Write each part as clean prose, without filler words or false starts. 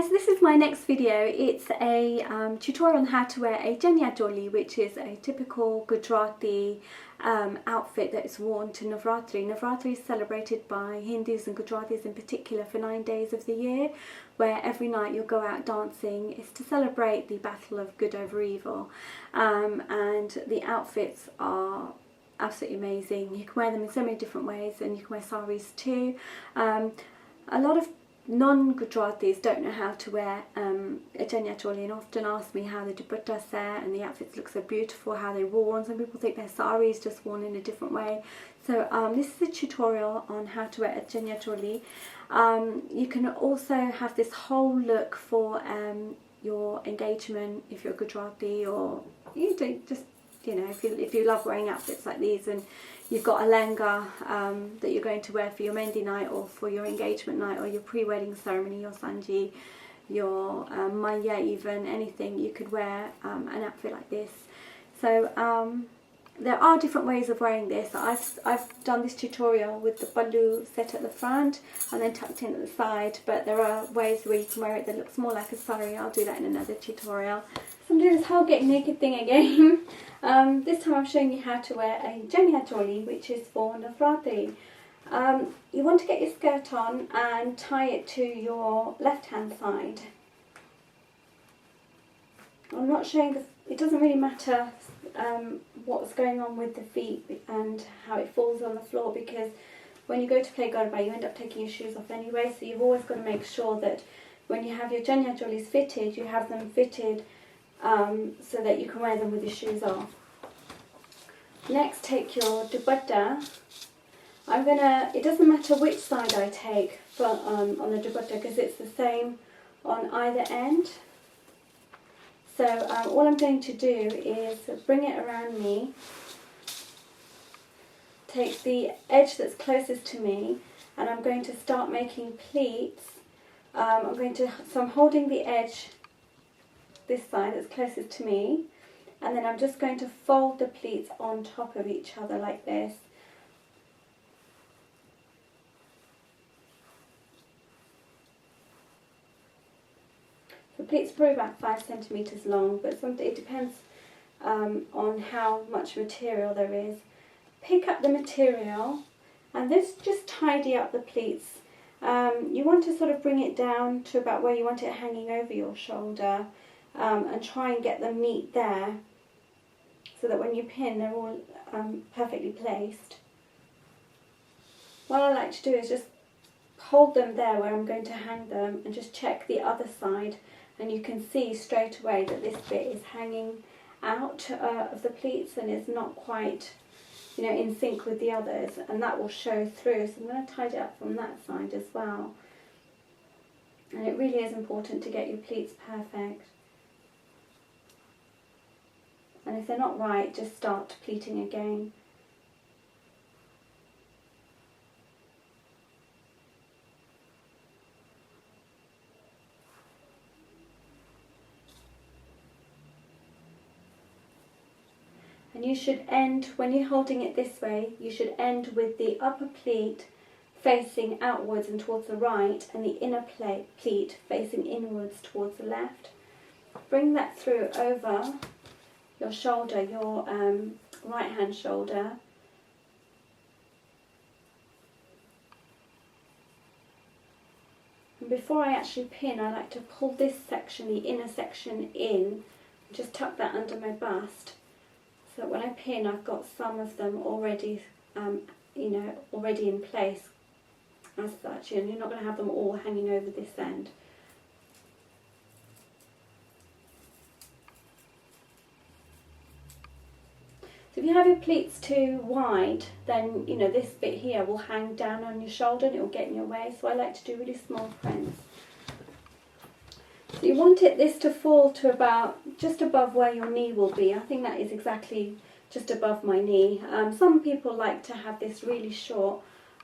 guys, this is my next video. It's a tutorial on how to wear a Chaniya Choli, which is a typical Gujarati outfit that is worn to Navratri. Navratri is celebrated by Hindus and Gujaratis in particular for 9 days of the year, where every night you'll go out dancing. It's to celebrate the battle of good over evil, and the outfits are absolutely amazing. You can wear them in so many different ways, and you can wear saris too. A lot of non-Gujaratis don't know how to wear a Chaniya Choli and often ask me how the dupattas there and the outfits look so beautiful, how they're worn. Some people think their sari is just worn in a different way. So this is a tutorial on how to wear a Chaniya Choli. You can also have this whole look for your engagement if you're Gujarati, or you don't just, you know, if you love wearing outfits like these and you've got a lehenga that you're going to wear for your Mehndi night or for your engagement night or your pre-wedding ceremony, your sanji, your maya, even anything, you could wear an outfit like this. So there are different ways of wearing this. I've done this tutorial with the pallu set at the front and then tucked in at the side, but there are ways where you can wear it that looks more like a sari. I'll do that in another tutorial. So I'm doing this whole get naked thing again. This time I'm showing you how to wear a Chaniya Choli, which is for Navratri. You want to get your skirt on and tie it to your left hand side. I'm not showing it doesn't really matter what's going on with the feet and how it falls on the floor, because when you go to play Garba you end up taking your shoes off anyway, so you've always got to make sure that when you have your Chaniya Cholis fitted, you have them fitted so that you can wear them with your shoes off. Next, take your dupatta. It doesn't matter which side I take on the dupatta because it's the same on either end. So all I'm going to do is bring it around me, take the edge that's closest to me, and I'm going to start making pleats. So I'm holding the edge this side that's closest to me, and then I'm just going to fold the pleats on top of each other like this. The pleats are probably about 5 centimeters long, but it depends on how much material there is. Pick up the material and just tidy up the pleats. You want to sort of bring it down to about where you want it hanging over your shoulder, and try and get them neat there so that when you pin they're all perfectly placed. What I like to do is just hold them there where I'm going to hang them and just check the other side, and you can see straight away that this bit is hanging out of the pleats and is not quite, you know, in sync with the others, and that will show through. So I'm going to tidy it up from that side as well. And it really is important to get your pleats perfect. And if they're not right, just start pleating again. And you should end, when you're holding it this way, you should end with the upper pleat facing outwards and towards the right, and the inner pleat facing inwards towards the left. Bring that through over your shoulder, your right hand shoulder. And before I actually pin, I like to pull this section, the inner section, in, just tuck that under my bust, so that when I pin I've got some of them already, you know, already in place as such. You know, you're not going to have them all hanging over this end. So if you have your pleats too wide, then, you know, this bit here will hang down on your shoulder and it will get in your way, so I like to do really small prints. So you want this to fall to about just above where your knee will be. I think that is exactly just above my knee. Some people like to have this really short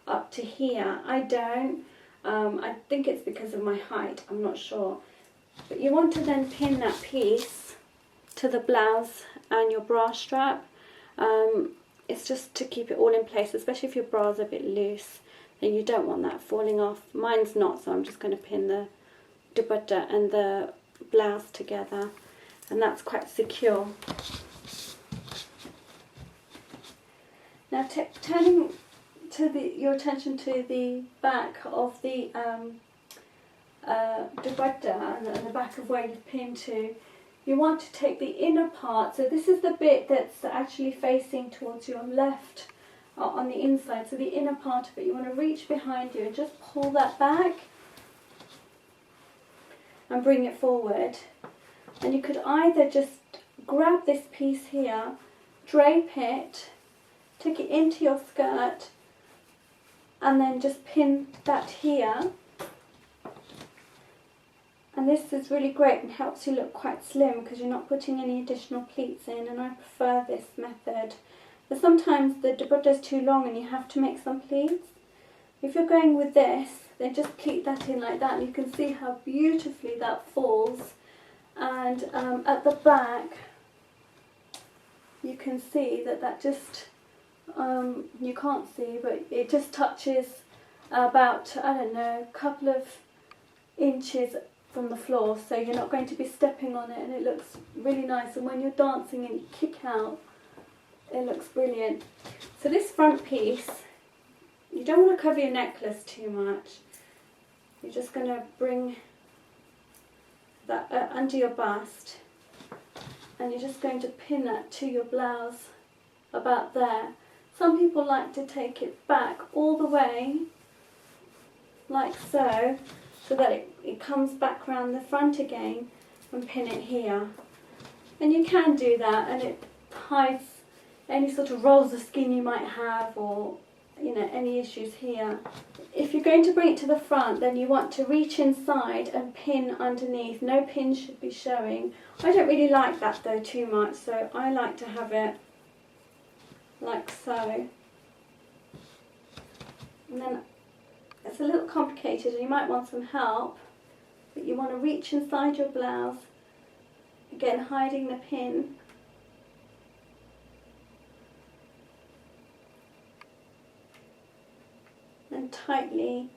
up to here. I don't. I think it's because of my height, I'm not sure. But you want to then pin that piece to the blouse and your bra strap. It's just to keep it all in place, especially if your bra is a bit loose, then you don't want that falling off. Mine's not, so I'm just going to pin the dupatta and the blouse together, and that's quite secure. Now turning to your attention to the back of the dupatta and the back of where you've pinned to, you want to take the inner part, so this is the bit that's actually facing towards your left on the inside, so the inner part of it, you want to reach behind you and just pull that back and bring it forward. And you could either just grab this piece here, drape it, take it into your skirt, and then just pin that here. And this is really great and helps you look quite slim because you're not putting any additional pleats in, and I prefer this method. But sometimes the dupatta is too long and you have to make some pleats. If you're going with this, then just pleat that in like that, and you can see how beautifully that falls. And at the back, you can see that just, you can't see, but it just touches about, I don't know, a couple of inches from the floor, so you're not going to be stepping on it, and it looks really nice, and when you're dancing and you kick out, it looks brilliant. So this front piece, you don't want to cover your necklace too much. You're just going to bring that under your bust, and you're just going to pin that to your blouse about there. Some people like to take it back all the way like so, so that it comes back round the front again, and pin it here. And you can do that, and it hides any sort of rolls of skin you might have, or any issues here. If you're going to bring it to the front, then you want to reach inside and pin underneath. No pin should be showing. I don't really like that though too much, so I like to have it like so. And then it's a little complicated and you might want some help, but you want to reach inside your blouse, again hiding the pin. And tightly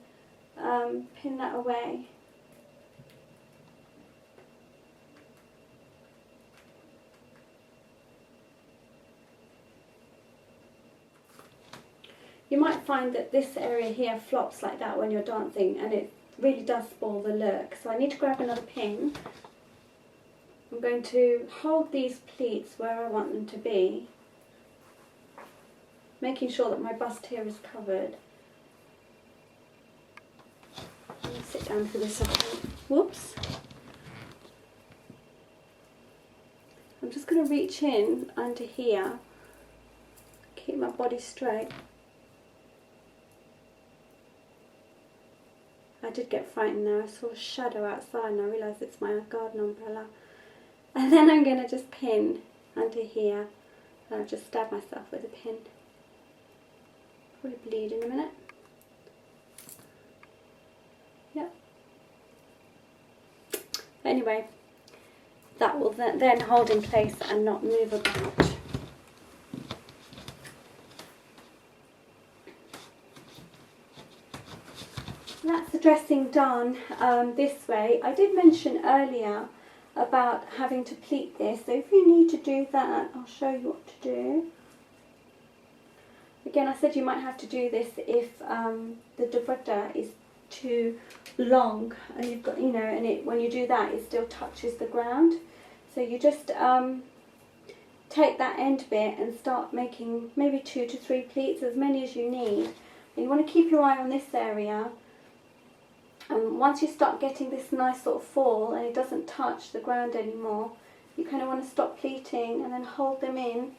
pin that away. You might find that this area here flops like that when you're dancing, and it really does spoil the look. So I need to grab another pin. I'm going to hold these pleats where I want them to be, making sure that my bust here is covered. Sit down for this second. Whoops. I'm just going to reach in under here, keep my body straight. I did get frightened there. I saw a shadow outside and I realised it's my garden umbrella. And then I'm going to just pin under here, and I'll just stab myself with a pin. Probably bleed in a minute. Yep. Anyway, that will then hold in place and not move about. That's the dressing done this way. I did mention earlier about having to pleat this, so if you need to do that, I'll show you what to do. Again, I said you might have to do this if the dupatta is too long, and you've got, and when you do that, it still touches the ground. So you just take that end bit and start making maybe 2 to 3 pleats, as many as you need. And you want to keep your eye on this area. And once you start getting this nice sort of fall and it doesn't touch the ground anymore, you kind of want to stop pleating and then hold them in,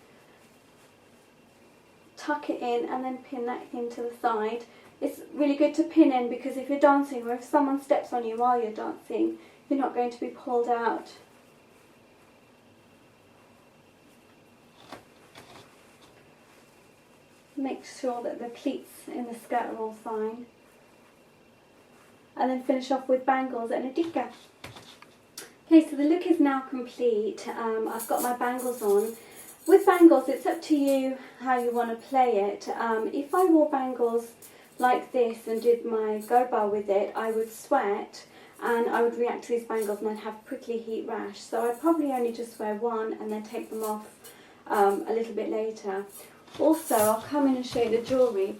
tuck it in, and then pin that into the side. It's really good to pin in because if you're dancing, or if someone steps on you while you're dancing, you're not going to be pulled out. Make sure that the pleats in the skirt are all fine. And then finish off with bangles and a tikka. Okay, so the look is now complete. I've got my bangles on. With bangles, it's up to you how you want to play it. If I wore bangles like this and did my garba with it, I would sweat, and I would react to these bangles and I'd have prickly heat rash. So I'd probably only just wear one and then take them off a little bit later. Also, I'll come in and show you the jewellery.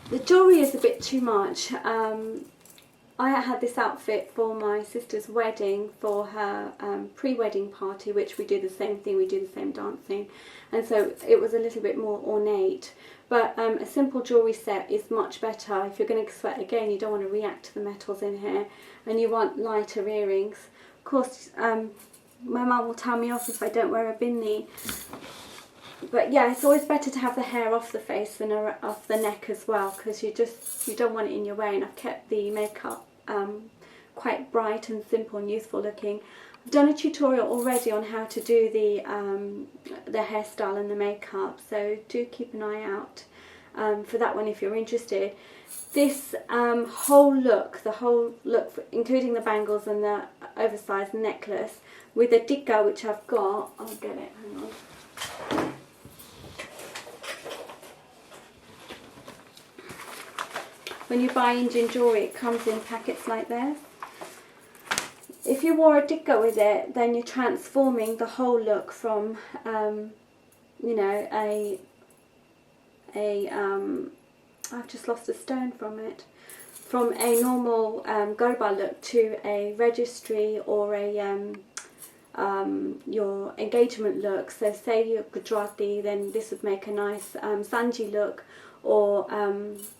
The jewellery is a bit too much. I had this outfit for my sister's wedding, for her pre-wedding party, which we do the same thing, we do the same dancing, and so it was a little bit more ornate. But a simple jewellery set is much better. If you're going to sweat again, you don't want to react to the metals in here, and you want lighter earrings. Of course, my mum will tell me off if I don't wear a bindi. But yeah, it's always better to have the hair off the face than off the neck as well, because you don't want it in your way. And I've kept the makeup quite bright and simple and youthful looking. I've done a tutorial already on how to do the hairstyle and the makeup, so do keep an eye out for that one if you're interested. This whole look, including the bangles and the oversized necklace, with a tikka which I've got, I'll get it, hang on. When you buy Indian jewellery, it comes in packets like this. If you wore a tikka with it, then you're transforming the whole look from, you know, I've just lost a stone from it, from a normal Garba look to a registry or a your engagement look. So say you're Gujarati, then this would make a nice Sanji look, or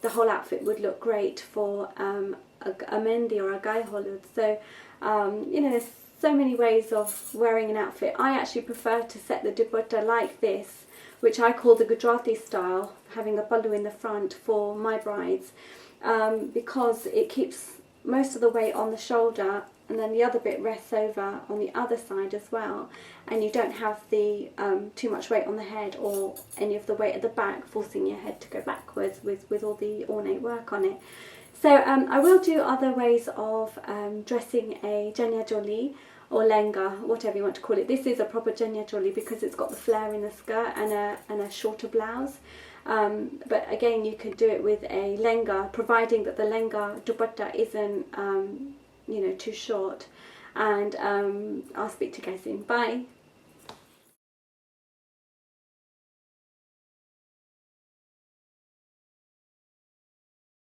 the whole outfit would look great for a Mendi or a Gai Holud. So you know, there's so many ways of wearing an outfit. I actually prefer to set the dupatta like this, which I call the Gujarati style, having a pallu in the front for my brides, because it keeps most of the weight on the shoulder, and then the other bit rests over on the other side as well, and you don't have the too much weight on the head or any of the weight at the back forcing your head to go backwards with all the ornate work on it. So I will do other ways of dressing a Chaniya Choli or lenga, whatever you want to call it. This is a proper Chaniya Choli because it's got the flare in the skirt and a shorter blouse. But again, you could do it with a lenga, providing that the lenga dupatta isn't you know, too short. And I'll speak to you guys soon. Bye.